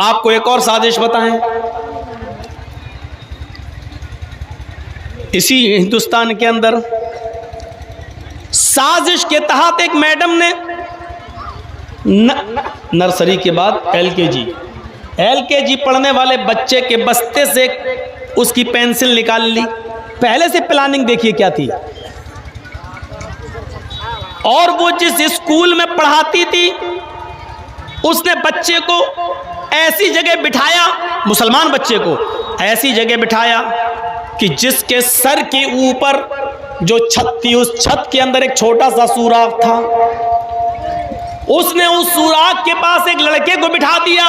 आपको एक और साजिश बताएं, इसी हिंदुस्तान के अंदर साजिश के तहत एक मैडम ने नर्सरी के बाद एलकेजी पढ़ने वाले बच्चे के बस्ते से उसकी पेंसिल निकाल ली। पहले से प्लानिंग देखिए क्या थी। और वो जिस स्कूल में पढ़ाती थी उसने बच्चे को ऐसी जगह बिठाया, मुसलमान बच्चे को ऐसी जगह बिठाया कि जिसके सर के ऊपर जो छत थी उस छत के अंदर एक छोटा सा सुराख था। उसने उस सुराख के पास एक लड़के को बिठा दिया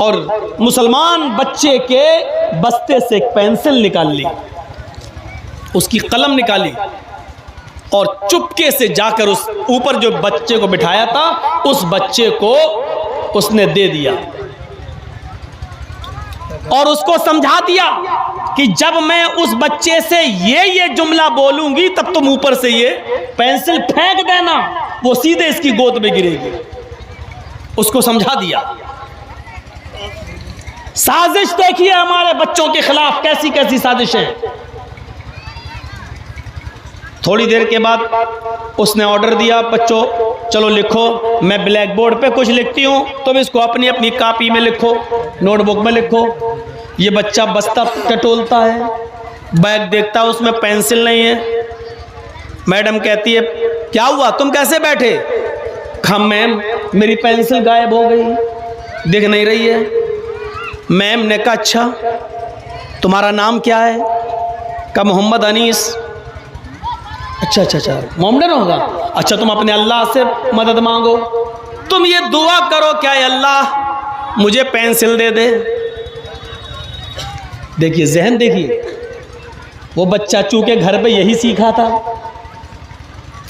और मुसलमान बच्चे के बस्ते से एक पेंसिल निकाल ली, उसकी कलम निकाली और चुपके से जाकर उस ऊपर जो बच्चे को बिठाया था उस बच्चे को उसने दे दिया और उसको समझा दिया कि जब मैं उस बच्चे से ये जुमला बोलूंगी तब तुम ऊपर से ये पेंसिल फेंक देना, वो सीधे इसकी गोद में गिरेगी। उसको समझा दिया। साजिश देखिए हमारे बच्चों के खिलाफ कैसी कैसी साजिशें। थोड़ी देर के बाद उसने ऑर्डर दिया, बच्चों चलो लिखो, मैं ब्लैक बोर्ड पे कुछ लिखती हूँ, तुम इसको अपनी अपनी कॉपी में लिखो, नोटबुक में लिखो। ये बच्चा बस्ता टटोलता है, बैग देखता है उसमें पेंसिल नहीं है। मैडम कहती है क्या हुआ, तुम कैसे बैठे? कहा मैम मेरी पेंसिल गायब हो गई, दिख नहीं रही है। मैम ने कहा अच्छा तुम्हारा नाम क्या है? कहा मोहम्मद अनीस। अच्छा मोमडन होगा। अच्छा तुम अपने अल्लाह से मदद मांगो, तुम ये दुआ करो क्या अल्लाह मुझे पेंसिल दे दे। देखिए जहन देखिए, वो बच्चा चूंकि घर पे यही सीखा था,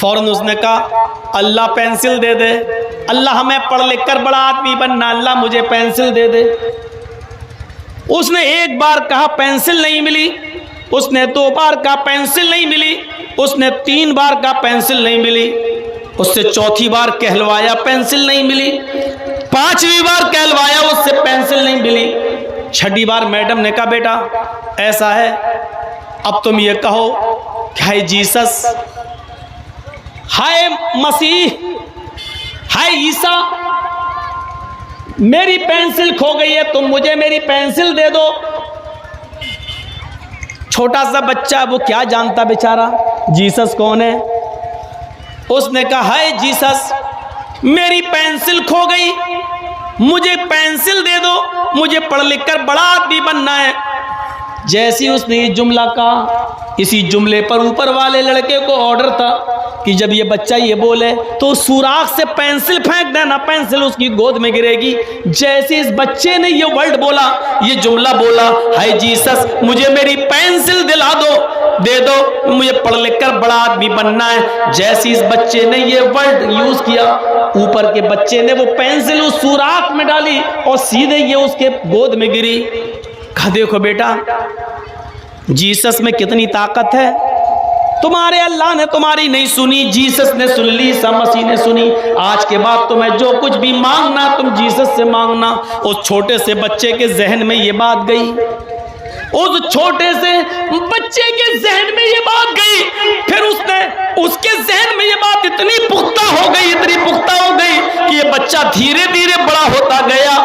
फौरन उसने कहा अल्लाह पेंसिल दे दे, अल्लाह हमें पढ़ लिख कर बड़ा आदमी बनना, अल्लाह मुझे पेंसिल दे दे। उसने एक बार कहा पेंसिल नहीं मिली, उसने दो बार कहा पेंसिल नहीं मिली, उसने तीन बार कहा पेंसिल नहीं मिली, उससे चौथी बार कहलवाया पेंसिल नहीं मिली, पांचवी बार कहलवाया उससे पेंसिल नहीं मिली, छठी बार मैडम ने कहा बेटा ऐसा है अब तुम ये कहो हाय जीसस, हाय मसीह, हाय ईसा, मेरी पेंसिल खो गई है, तुम मुझे मेरी पेंसिल दे दो। छोटा सा बच्चा, वो क्या जानता बेचारा जीसस कौन है। उसने कहा हाय जीसस मेरी पेंसिल खो गई, मुझे पेंसिल दे दो, मुझे पढ़ लिख कर बड़ा आदमी बनना है। जैसे उसने ये जुमला कहा, इसी जुमले पर ऊपर वाले लड़के को ऑर्डर था कि जब ये बच्चा ये बोले तो सुराख से पेंसिल फेंक देना, पेंसिल उसकी गोद में गिरेगी। जैसे इस बच्चे ने ये वर्ड बोला, ये जुमला बोला हाय जीसस मुझे मेरी पेंसिल दिला दो, दे दो, मुझे पढ़ लिख कर बड़ा आदमी बनना है। जैसे इस बच्चे ने ये वर्ड यूज किया, ऊपर के बच्चे ने वो पेंसिल उस सुराख में डाली और सीधे ये उसके गोद में गिरी। कहा देखो बेटा जीसस में कितनी ताकत है, तुम्हारे अल्लाह ने तुम्हारी नहीं सुनी, जीसस ने सुन ली, ईसा मसीह ने सुनी। आज के बाद तुम्हें जो कुछ भी मांगना तुम जीसस से मांगना। उस छोटे से बच्चे के जहन में ये बात गई, उस छोटे से बच्चे के जहन में ये बात गई, फिर उसके जहन में ये बात इतनी पुख्ता हो गई, इतनी पुख्ता हो गई कि ये बच्चा धीरे धीरे बड़ा होता गया,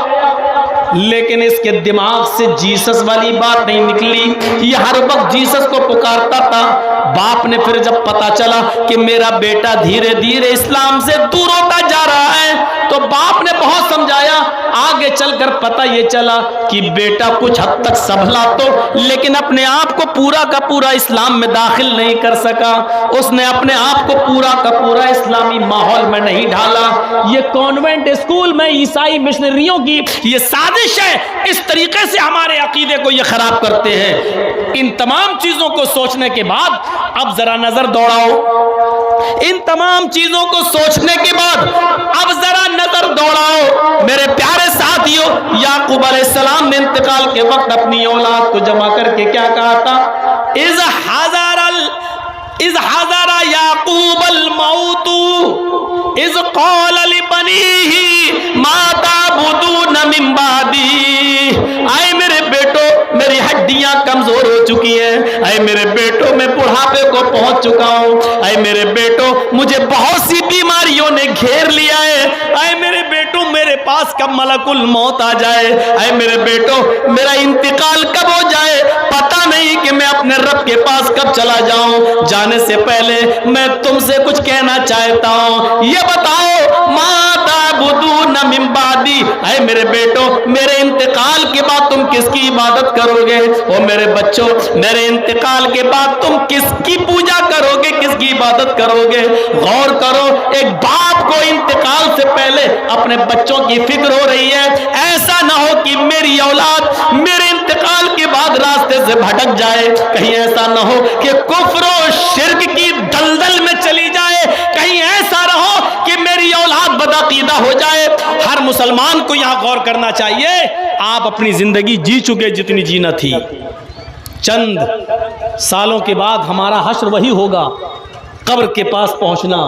लेकिन इसके दिमाग से जीसस वाली बात नहीं निकली। ये हर वक्त जीसस को पुकारता था। बाप ने फिर जब पता चला कि मेरा बेटा धीरे धीरे इस्लाम से दूर होता जा रहा है, तो बाप ने बहुत समझाया। आगे चलकर पता ये चला कि बेटा कुछ हद तक संभला तो, लेकिन अपने आप को पूरा का पूरा इस्लाम में दाखिल नहीं कर सका। उसने अपने आप को पूरा का पूरा इस्लामी माहौल में नहीं ढाला। ये कॉन्वेंट स्कूल में ईसाई मिशनरियों की ये साजिश है, इस तरीके से हमारे अकीदे को ये खराब करते हैं। इन तमाम चीजों को सोचने के बाद अब जरा नजर दौड़ाओ, इन तमाम चीजों को सोचने के बाद अब जरा नजर दौड़ाओ मेरे प्यारे साथियों। याकूब अलैहिस्सलाम ने इंतकाल के वक्त अपनी औलाद को जमा करके क्या कहा था? इज हज़रा याकूब अल मौतू इज क़ाल लिबनीही पहुंच चुका हूं। अय मेरे बेटो, मुझे बहुत सी बीमारियों ने घेर लिया है। अय मेरे बेटो, मेरे पास कब मलकुल मौत आ जाए। अय मेरे बेटो, मेरा इंतकाल कब हो जाए, पता नहीं कि मैं अपने रब के पास कब चला जाऊं। जाने से पहले मैं तुमसे कुछ कहना चाहता हूं। ये बताओ, माता बुदून मिन बादी, अय मेरे बेटो, मेरे इंतकाल के बाद तुम किसकी इबादत करोगे। ओ मेरे बच्चों, मेरे इंतकाल के बाद तुम किसकी पूजा करोगे, किसकी इबादत करोगे। गौर करो, एक बाप को इंतकाल से पहले अपने बच्चों की फिक्र हो रही है। ऐसा ना हो कि मेरी औलाद मेरे इंतकाल के बाद रास्ते से भटक जाए, कहीं ऐसा ना हो कि कुफ्र और शिर्क की दलदल में चली जाए, कहीं ऐसा ना हो कि मेरी औलाद बदअकीदा हो जाए। हर मुसलमान को यहां गौर करना चाहिए, आप अपनी जिंदगी जी चुके जितनी जीना थी। चंद सालों के बाद हमारा हश्र वही होगा, कब्र के पास पहुंचना।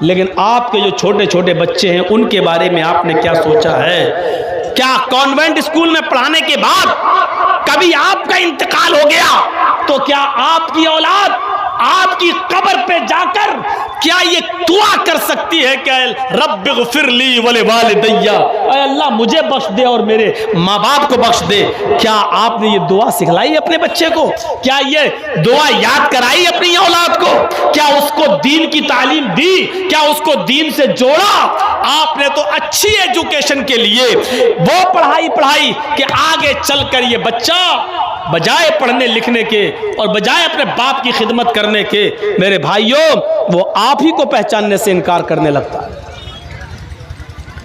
लेकिन आपके जो छोटे छोटे बच्चे हैं, उनके बारे में आपने क्या सोचा है। क्या कॉन्वेंट स्कूल में पढ़ाने के बाद कभी आपका इंतकाल हो गया तो क्या आपकी औलाद आपकी कब्र पे जाकर क्या ये दुआ कर सकती है कि रब्बिग़फिरली वले वालिदैया, अल्लाह मुझे बख्श दे और मेरे माँ बाप को बख्श दे। क्या आपने ये दुआ सिखलाई अपने बच्चे को? क्या ये दुआ याद कराई अपनी औलाद को? क्या उसको दीन की तालीम दी? क्या उसको दीन से जोड़ा? आपने तो अच्छी एजुकेशन के लिए वो पढ़ाई कि आगे चलकर ये बच्चा बजाय पढ़ने लिखने के और बजाय अपने बाप की खिदमत करने के, मेरे भाइयों, वो आप ही को पहचानने से इनकार करने लगता है।